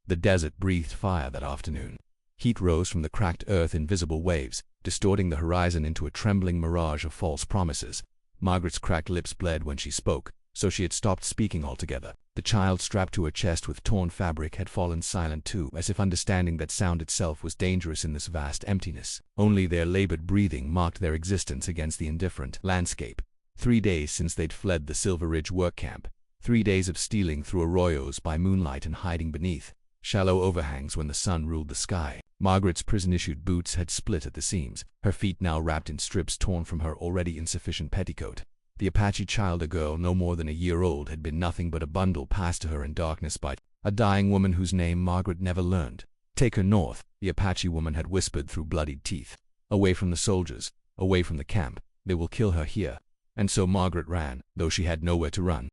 The desert breathed fire that afternoon. Heat rose from the cracked earth in visible waves, distorting the horizon into a trembling mirage of false promises. Margaret's cracked lips bled when she spoke, so she had stopped speaking altogether. The child strapped to her chest with torn fabric had fallen silent too, as if understanding that sound itself was dangerous in this vast emptiness. Only their labored breathing marked their existence against the indifferent landscape. 3 days since they'd fled the Silver Ridge work camp. 3 days of stealing through arroyos by moonlight and hiding beneath shallow overhangs when the sun ruled the sky. Margaret's prison-issued boots had split at the seams, her feet now wrapped in strips torn from her already insufficient petticoat. The Apache child, a girl no more than a year old, had been nothing but a bundle passed to her in darkness by a dying woman whose name Margaret never learned. "Take her north," the Apache woman had whispered through bloodied teeth. "Away from the soldiers, away from the camp. They will kill her here." And so Margaret ran, though she had nowhere to run.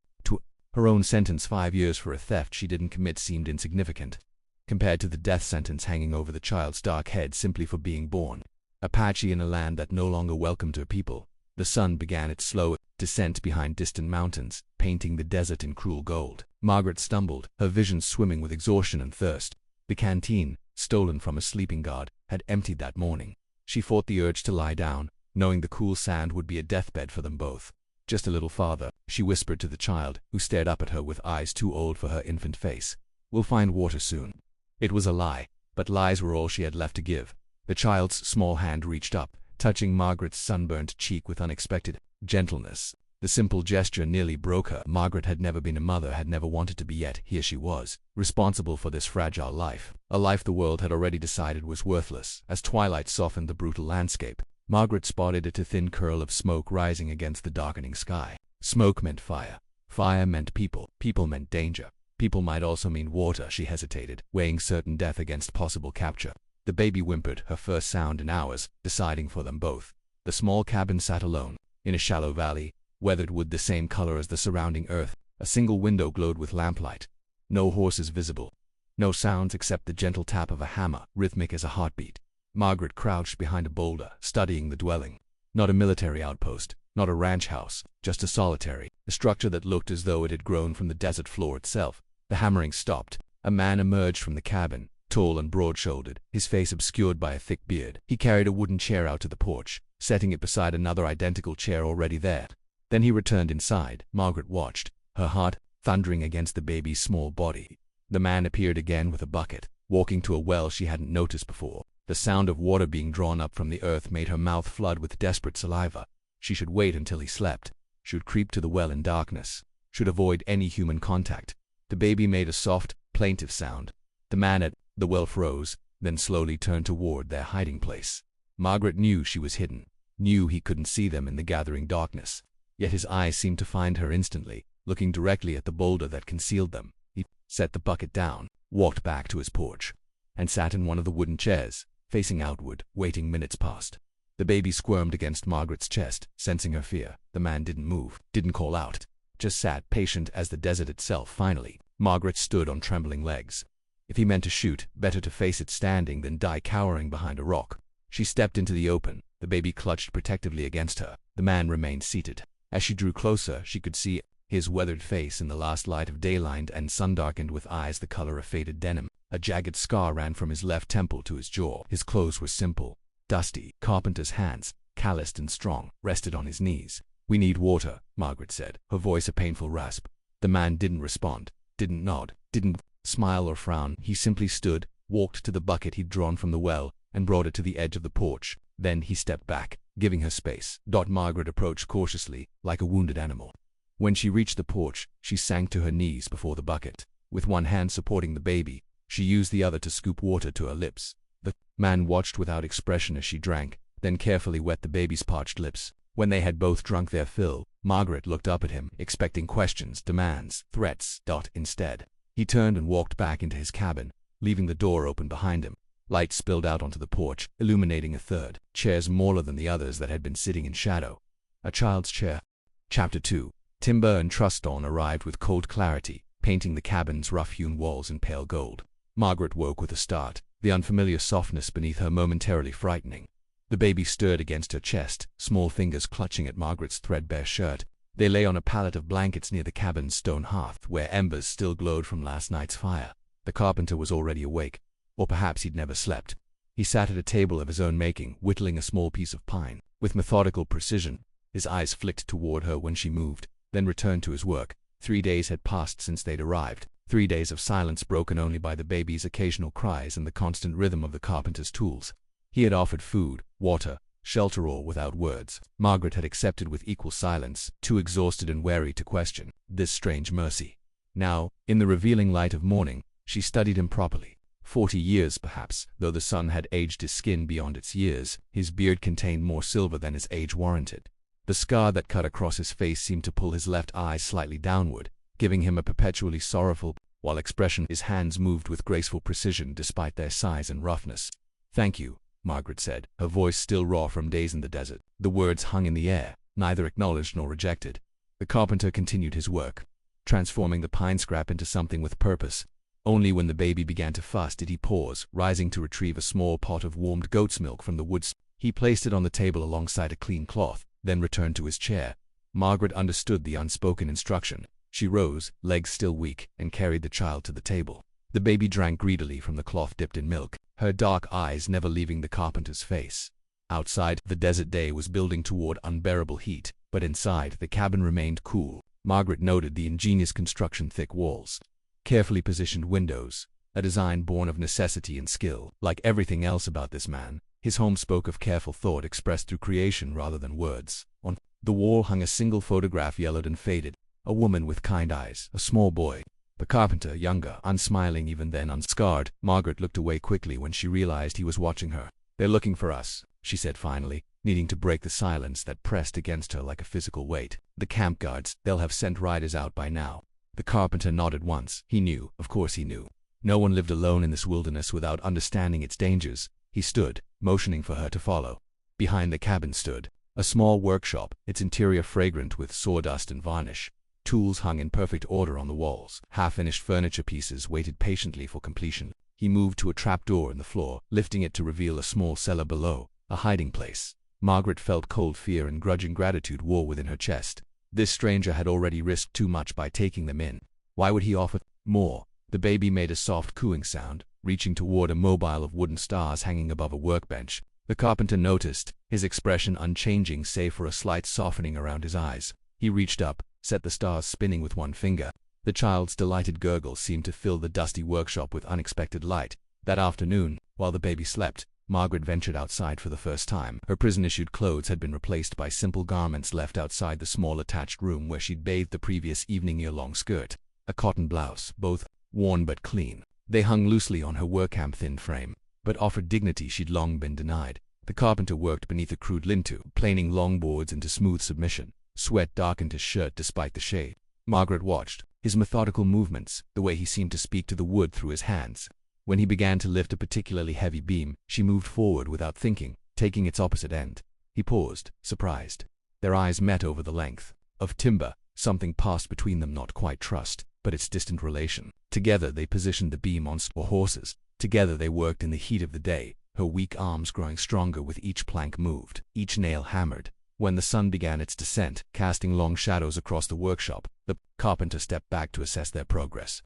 Her own sentence, 5 years for a theft she didn't commit, seemed insignificant compared to the death sentence hanging over the child's dark head simply for being born. Apache in a land that no longer welcomed her people. The sun began its slow descent behind distant mountains, painting the desert in cruel gold. Margaret stumbled, her vision swimming with exhaustion and thirst. The canteen, stolen from a sleeping guard, had emptied that morning. She fought the urge to lie down, knowing the cool sand would be a deathbed for them both. "Just a little farther," she whispered to the child, who stared up at her with eyes too old for her infant face. "We'll find water soon." It was a lie, but lies were all she had left to give. The child's small hand reached up, touching Margaret's sunburnt cheek with unexpected gentleness. The simple gesture nearly broke her. Margaret had never been a mother, had never wanted to be, yet here she was, responsible for this fragile life. A life the world had already decided was worthless. As twilight softened the brutal landscape, Margaret spotted a thin curl of smoke rising against the darkening sky. Smoke meant fire. Fire meant people. People meant danger. People might also mean water. She hesitated, weighing certain death against possible capture. The baby whimpered, her first sound in hours, deciding for them both. The small cabin sat alone, in a shallow valley, weathered wood the same color as the surrounding earth. A single window glowed with lamplight. No horses visible. No sounds except the gentle tap of a hammer, rhythmic as a heartbeat. Margaret crouched behind a boulder, studying the dwelling. Not a military outpost, not a ranch house, just a structure that looked as though it had grown from the desert floor itself. The hammering stopped. A man emerged from the cabin, tall and broad-shouldered, his face obscured by a thick beard. He carried a wooden chair out to the porch, setting it beside another identical chair already there. Then he returned inside. Margaret watched, her heart thundering against the baby's small body. The man appeared again with a bucket, walking to a well she hadn't noticed before. The sound of water being drawn up from the earth made her mouth flood with desperate saliva. She should wait until he slept, should creep to the well in darkness, should avoid any human contact. The baby made a soft, plaintive sound. The man at the well froze, then slowly turned toward their hiding place. Margaret knew she was hidden, knew he couldn't see them in the gathering darkness. Yet his eyes seemed to find her instantly, looking directly at the boulder that concealed them. He set the bucket down, walked back to his porch, and sat in one of the wooden chairs, facing outward, waiting. Minutes passed. The baby squirmed against Margaret's chest, sensing her fear. The man didn't move, didn't call out, just sat, patient as the desert itself. Finally, Margaret stood on trembling legs. If he meant to shoot, better to face it standing than die cowering behind a rock. She stepped into the open, the baby clutched protectively against her. The man remained seated. As she drew closer, she could see his weathered face in the last light of daylight and sun-darkened, with eyes the color of faded denim. A jagged scar ran from his left temple to his jaw. His clothes were simple, dusty. Carpenter's hands, calloused and strong, rested on his knees. "We need water," Margaret said, her voice a painful rasp. The man didn't respond, didn't nod, didn't smile or frown. He simply stood, walked to the bucket he'd drawn from the well, and brought it to the edge of the porch. Then he stepped back, giving her space. Margaret approached cautiously, like a wounded animal. When she reached the porch, she sank to her knees before the bucket. With one hand supporting the baby, she used the other to scoop water to her lips. The man watched without expression as she drank, then carefully wet the baby's parched lips. When they had both drunk their fill, Margaret looked up at him, expecting questions, demands, threats. Instead, he turned and walked back into his cabin, leaving the door open behind him. Light spilled out onto the porch, illuminating a third chair smaller than the others that had been sitting in shadow. A child's chair. Chapter 2. Timber and truss stone arrived with cold clarity, painting the cabin's rough-hewn walls in pale gold. Margaret woke with a start, the unfamiliar softness beneath her momentarily frightening. The baby stirred against her chest, small fingers clutching at Margaret's threadbare shirt. They lay on a pallet of blankets near the cabin's stone hearth, where embers still glowed from last night's fire. The carpenter was already awake, or perhaps he'd never slept. He sat at a table of his own making, whittling a small piece of pine. With methodical precision, his eyes flicked toward her when she moved, then returned to his work. 3 days had passed since they'd arrived. 3 days of silence broken only by the baby's occasional cries and the constant rhythm of the carpenter's tools. He had offered food, water, shelter, all without words. Margaret had accepted with equal silence, too exhausted and weary to question this strange mercy. Now, in the revealing light of morning, she studied him properly. 40 years perhaps, though the sun had aged his skin beyond its years. His beard contained more silver than his age warranted. The scar that cut across his face seemed to pull his left eye slightly downward, giving him a perpetually sorrowful, while expression. His hands moved with graceful precision despite their size and roughness. "Thank you," Margaret said, her voice still raw from days in the desert. The words hung in the air, neither acknowledged nor rejected. The carpenter continued his work, transforming the pine scrap into something with purpose. Only when the baby began to fuss did he pause, rising to retrieve a small pot of warmed goat's milk from the woods. He placed it on the table alongside a clean cloth, then returned to his chair. Margaret understood the unspoken instruction. She rose, legs still weak, and carried the child to the table. The baby drank greedily from the cloth dipped in milk, her dark eyes never leaving the carpenter's face. Outside, the desert day was building toward unbearable heat, but inside, the cabin remained cool. Margaret noted the ingenious construction: thick walls, carefully positioned windows, a design born of necessity and skill. Like everything else about this man, his home spoke of careful thought expressed through creation rather than words. On the wall hung a single photograph, yellowed and faded, a woman with kind eyes, a small boy. The carpenter, younger, unsmiling, even then unscarred. Margaret looked away quickly when she realized he was watching her. "They're looking for us," she said finally, needing to break the silence that pressed against her like a physical weight. "The camp guards, they'll have sent riders out by now." The carpenter nodded once. He knew, of course he knew. No one lived alone in this wilderness without understanding its dangers. He stood, motioning for her to follow. Behind the cabin stood a small workshop, its interior fragrant with sawdust and varnish. Tools hung in perfect order on the walls. Half-finished furniture pieces waited patiently for completion. He moved to a trapdoor in the floor, lifting it to reveal a small cellar below, a hiding place. Margaret felt cold fear and grudging gratitude war within her chest. This stranger had already risked too much by taking them in. Why would he offer more? The baby made a soft cooing sound, reaching toward a mobile of wooden stars hanging above a workbench. The carpenter noticed, his expression unchanging save for a slight softening around his eyes. He reached up, set the stars spinning with one finger. The child's delighted gurgle seemed to fill the dusty workshop with unexpected light. That afternoon, while the baby slept, Margaret ventured outside for the first time. Her prison-issued clothes had been replaced by simple garments left outside the small attached room where she'd bathed the previous evening. A long skirt, a cotton blouse, both worn but clean. They hung loosely on her work-camp thin frame, but offered dignity she'd long been denied. The carpenter worked beneath a crude lintel, planing long boards into smooth submission. Sweat darkened his shirt despite the shade. Margaret watched his methodical movements, the way he seemed to speak to the wood through his hands. When he began to lift a particularly heavy beam, she moved forward without thinking, taking its opposite end. He paused, surprised. Their eyes met over the length of timber. Something passed between them, not quite trust, but its distant relation. Together they positioned the beam on horses. Together they worked in the heat of the day, her weak arms growing stronger with each plank moved, each nail hammered. When the sun began its descent, casting long shadows across the workshop, the carpenter stepped back to assess their progress.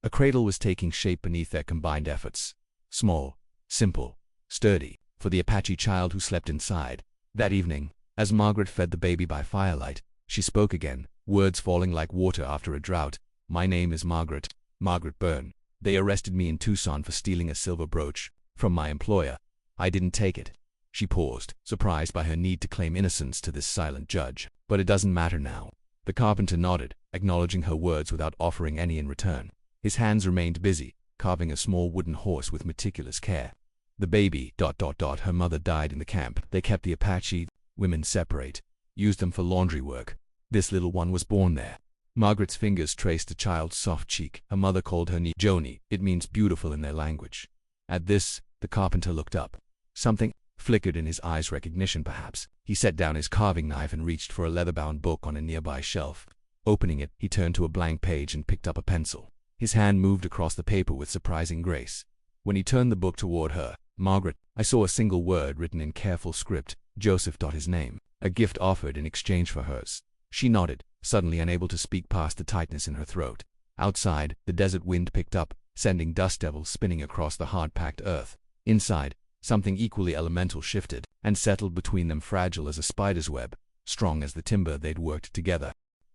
A cradle was taking shape beneath their combined efforts. Small, simple, sturdy, for the Apache child who slept inside. That evening, as Margaret fed the baby by firelight, she spoke again, words falling like water after a drought. "My name is Margaret Byrne. They arrested me in Tucson for stealing a silver brooch from my employer. I didn't take it." She paused, surprised by her need to claim innocence to this silent judge. "But it doesn't matter now." The carpenter nodded, acknowledging her words without offering any in return. His hands remained busy, carving a small wooden horse with meticulous care. The baby, her mother died in the camp. They kept the Apache women separate, used them for laundry work. This little one was born there. Margaret's fingers traced the child's soft cheek. Her mother called her Joni. It means beautiful in their language. At this, the carpenter looked up. Something flickered in his eyes, recognition perhaps. He set down his carving knife and reached for a leather-bound book on a nearby shelf. Opening it, he turned to a blank page and picked up a pencil. His hand moved across the paper with surprising grace. When he turned the book toward her, "Margaret," I saw a single word written in careful script, Joseph. His name. A gift offered in exchange for hers. She nodded, suddenly unable to speak past the tightness in her throat. Outside, the desert wind picked up, sending dust devils spinning across the hard-packed earth. Inside, something equally elemental shifted and settled between them, fragile as a spider's web, strong as the timber they'd worked together.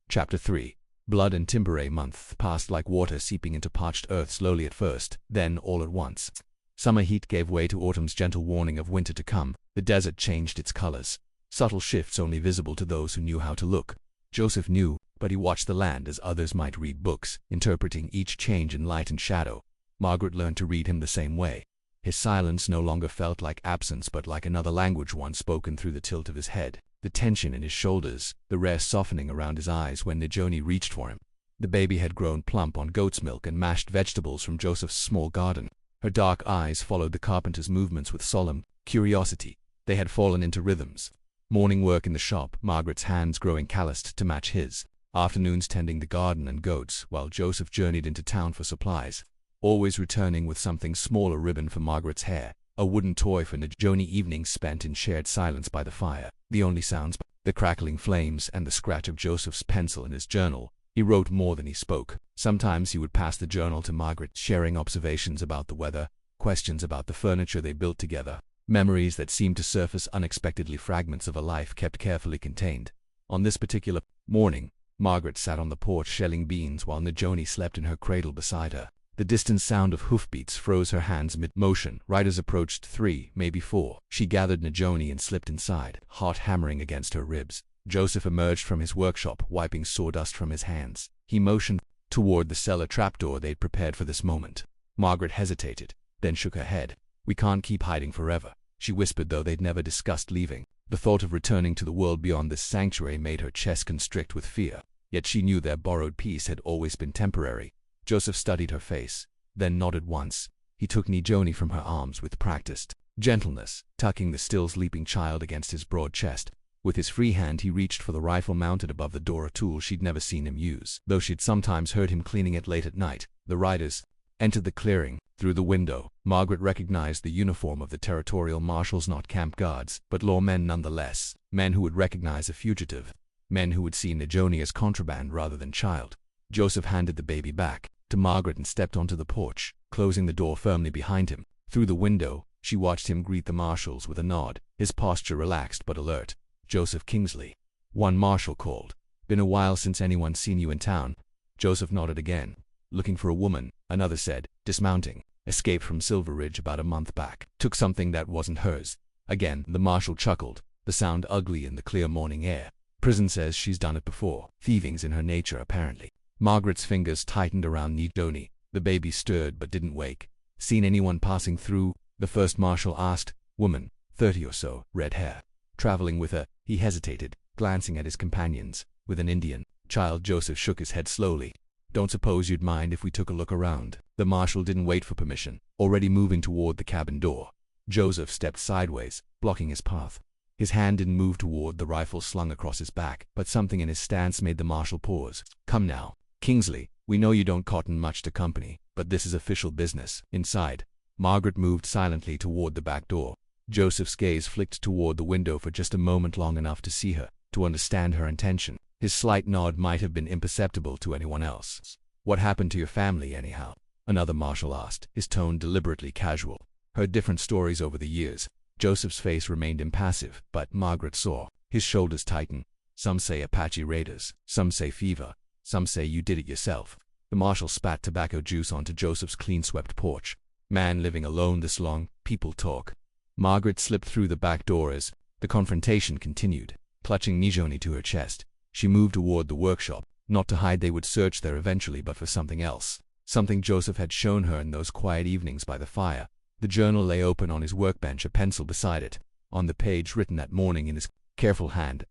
Chapter 3. Blood and Timber. Months passed like water seeping into parched earth, slowly at first, then all at once. Summer heat gave way to autumn's gentle warning of winter to come. The desert changed its colors, subtle shifts only visible to those who knew how to look. Joseph knew, but he watched the land as others might read books, interpreting each change in light and shadow. Margaret learned to read him the same way. His silence no longer felt like absence but like another language, one spoken through the tilt of his head, the tension in his shoulders, the rare softening around his eyes when Najoni reached for him. The baby had grown plump on goat's milk and mashed vegetables from Joseph's small garden. Her dark eyes followed the carpenter's movements with solemn curiosity. They had fallen into rhythms. Morning work in the shop, Margaret's hands growing calloused to match his. Afternoons tending the garden and goats, while Joseph journeyed into town for supplies, always returning with something small, a ribbon for Margaret's hair, a wooden toy for Najoni. Evenings spent in shared silence by the fire, the only sounds the crackling flames and the scratch of Joseph's pencil in his journal. He wrote more than he spoke. Sometimes he would pass the journal to Margaret, sharing observations about the weather, questions about the furniture they built together, memories that seemed to surface unexpectedly, fragments of a life kept carefully contained. On this particular morning, Margaret sat on the porch shelling beans while Najoni slept in her cradle beside her. The distant sound of hoofbeats froze her hands mid-motion. Riders approached, 3, maybe 4. She gathered Najoni and slipped inside, heart hammering against her ribs. Joseph emerged from his workshop, wiping sawdust from his hands. He motioned toward the cellar trapdoor they'd prepared for this moment. Margaret hesitated, then shook her head. "We can't keep hiding forever," she whispered, though they'd never discussed leaving. The thought of returning to the world beyond this sanctuary made her chest constrict with fear. Yet she knew their borrowed peace had always been temporary. Joseph studied her face, then nodded once. He took Najoni from her arms with practiced gentleness, tucking the still sleeping child against his broad chest. With his free hand he reached for the rifle mounted above the door, a tool she'd never seen him use, though she'd sometimes heard him cleaning it late at night. The riders entered the clearing. Through the window, Margaret recognized the uniform of the territorial marshals, not camp guards, but lawmen nonetheless, men who would recognize a fugitive, men who would see Najoni as contraband rather than child. Joseph handed the baby back to Margaret and stepped onto the porch, closing the door firmly behind him. Through the window, she watched him greet the marshals with a nod, his posture relaxed but alert. "Joseph Kingsley," one marshal called. "Been a while since anyone's seen you in town." Joseph nodded again. "Looking for a woman," another said, dismounting. "Escaped from Silver Ridge about a month back. Took something that wasn't hers." Again, the marshal chuckled, the sound ugly in the clear morning air. "Prison says she's done it before. Thieving's in her nature, apparently." Margaret's fingers tightened around Najoni. The baby stirred but didn't wake. "Seen anyone passing through?" the first marshal asked. "Woman, 30 or so, red hair. Traveling with her." He hesitated, glancing at his companions. "With an Indian." "Child." Joseph shook his head slowly. "Don't suppose you'd mind if we took a look around?" The marshal didn't wait for permission, already moving toward the cabin door. Joseph stepped sideways, blocking his path. His hand didn't move toward the rifle slung across his back, but something in his stance made the marshal pause. "Come now, Kingsley, we know you don't cotton much to company, but this is official business." Inside, Margaret moved silently toward the back door. Joseph's gaze flicked toward the window for just a moment, long enough to see her, to understand her intention. His slight nod might have been imperceptible to anyone else. "What happened to your family, anyhow?" another marshal asked, his tone deliberately casual. "Heard different stories over the years." Joseph's face remained impassive, but Margaret saw his shoulders tighten. "Some say Apache raiders, some say fever, some say you did it yourself." The marshal spat tobacco juice onto Joseph's clean-swept porch. "Man living alone this long, people talk." Margaret slipped through the back door as the confrontation continued. Clutching Najoni to her chest, she moved toward the workshop, not to hide they would search there eventually, but for something else. Something Joseph had shown her in those quiet evenings by the fire. The journal lay open on his workbench, a pencil beside it. On the page, written that morning in his careful hand,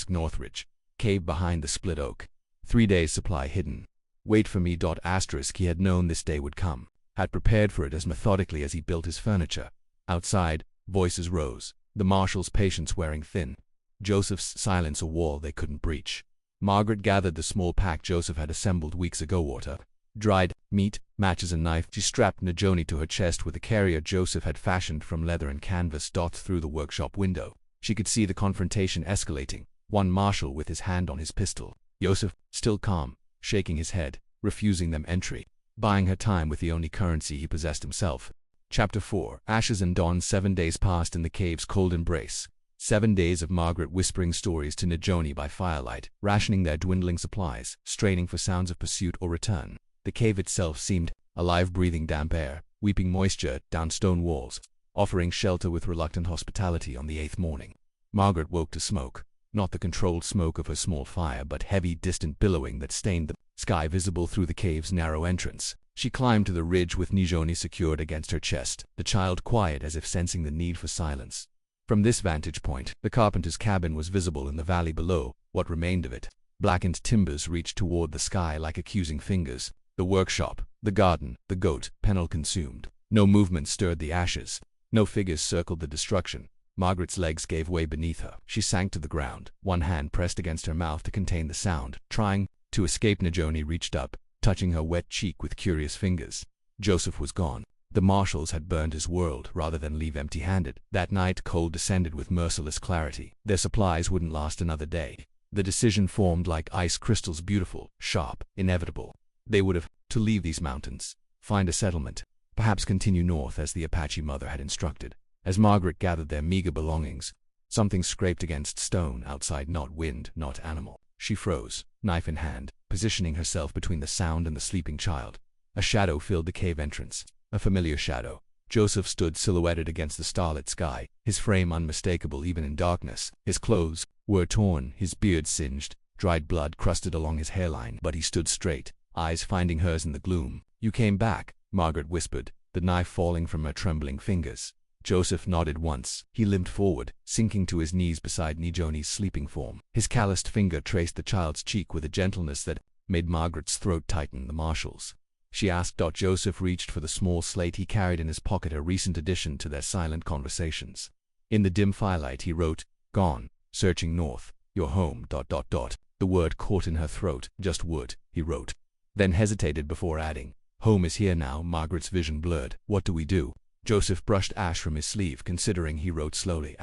*Northridge, cave behind the split oak. 3 days' supply hidden. Wait for me. He had known this day would come, had prepared for it as methodically as he built his furniture. Outside, voices rose, the marshal's patience wearing thin. Joseph's silence a wall they couldn't breach. Margaret gathered the small pack Joseph had assembled weeks ago: water, dried meat, matches, and knife. She strapped Najoni to her chest with a carrier Joseph had fashioned from leather and canvas. Through the workshop window, she could see the confrontation escalating, one marshal with his hand on his pistol, Joseph, still calm, shaking his head, refusing them entry. buying her time with the only currency he possessed himself. Chapter 4. Ashes and Dawn. 7 days passed in the cave's cold embrace. 7 days of Margaret whispering stories to Najoni by firelight, rationing their dwindling supplies, straining for sounds of pursuit or return. The cave itself seemed alive, breathing damp air, weeping moisture down stone walls, offering shelter with reluctant hospitality. On the 8th morning, Margaret woke to smoke, not the controlled smoke of her small fire, but heavy, distant billowing that stained the sky visible through the cave's narrow entrance. She climbed to the ridge with Najoni secured against her chest, the child quiet as if sensing the need for silence. From this vantage point, the carpenter's cabin was visible in the valley below, what remained of it. Blackened timbers reached toward the sky like accusing fingers. The workshop, the garden, the goat pennel consumed. No movement stirred the ashes. No figures circled the destruction. Margaret's legs gave way beneath her. She sank to the ground, one hand pressed against her mouth to contain the sound. Trying to escape, Najoni reached up, touching her wet cheek with curious fingers. Joseph was gone. The marshals had burned his world rather than leave empty-handed. That night, cold descended with merciless clarity. Their supplies wouldn't last another day. The decision formed like ice crystals, beautiful, sharp, inevitable. They would have to leave these mountains, find a settlement, perhaps continue north as the Apache mother had instructed. As Margaret gathered their meager belongings, something scraped against stone outside, not wind, not animal. She froze, knife in hand, positioning herself between the sound and the sleeping child. A shadow filled the cave entrance. A familiar shadow. Joseph stood silhouetted against the starlit sky, his frame unmistakable even in darkness. His clothes were torn, his beard singed, dried blood crusted along his hairline, but he stood straight, eyes finding hers in the gloom. "You came back," Margaret whispered, the knife falling from her trembling fingers. Joseph nodded once. He limped forward, sinking to his knees beside Najoni's sleeping form. His calloused finger traced the child's cheek with a gentleness that made Margaret's throat tighten. "The marshals?" she asked. Joseph reached for the small slate he carried in his pocket, a recent addition to their silent conversations. In the dim firelight he wrote, "Gone, searching north, your home, ... The word caught in her throat. "Just wood," he wrote, then hesitated before adding, "Home is here now." Margaret's vision blurred. "What do we do?" Joseph brushed ash from his sleeve, considering. He wrote slowly,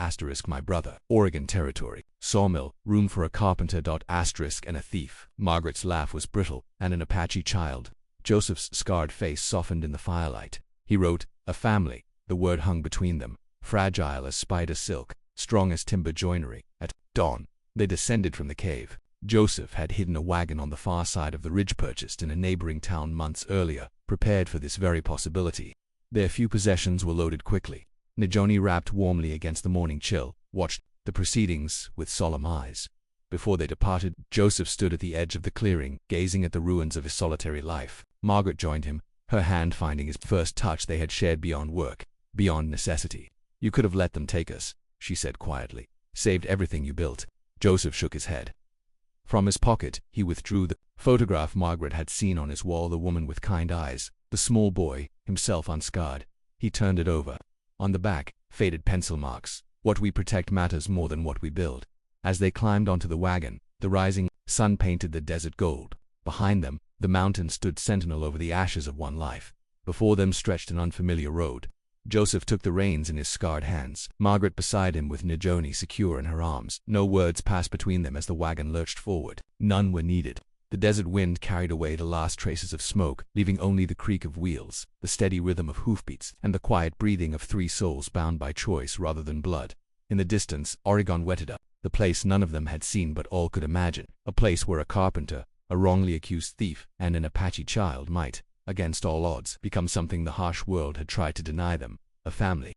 "My brother, Oregon Territory, sawmill, room for a carpenter, ... and a thief." Margaret's laugh was brittle, and an Apache child. Joseph's scarred face softened in the firelight. He wrote, "A family." The word hung between them, fragile as spider silk, strong as timber joinery. At dawn, they descended from the cave. Joseph had hidden a wagon on the far side of the ridge, purchased in a neighboring town months earlier, prepared for this very possibility. Their few possessions were loaded quickly. Najoni, wrapped warmly against the morning chill, watched the proceedings with solemn eyes. Before they departed, Joseph stood at the edge of the clearing, gazing at the ruins of his solitary life. Margaret joined him, her hand finding his first touch. They had shared beyond work, beyond necessity. "You could have let them take us," she said quietly. "Saved everything you built." Joseph shook his head. From his pocket, he withdrew the photograph Margaret had seen on his wall, the woman with kind eyes, the small boy, himself unscarred. He turned it over. On the back, faded pencil marks. "What we protect matters more than what we build." As they climbed onto the wagon, the rising sun painted the desert gold. Behind them, the mountain stood sentinel over the ashes of one life. Before them stretched an unfamiliar road. Joseph took the reins in his scarred hands, Margaret beside him with Najoni secure in her arms. No words passed between them as the wagon lurched forward. None were needed. The desert wind carried away the last traces of smoke, leaving only the creak of wheels, the steady rhythm of hoofbeats, and the quiet breathing of three souls bound by choice rather than blood. In the distance, Oregon wetted up, the place none of them had seen but all could imagine, a place where a carpenter, a wrongly accused thief, and an Apache child might, against all odds, become something the harsh world had tried to deny them, a family.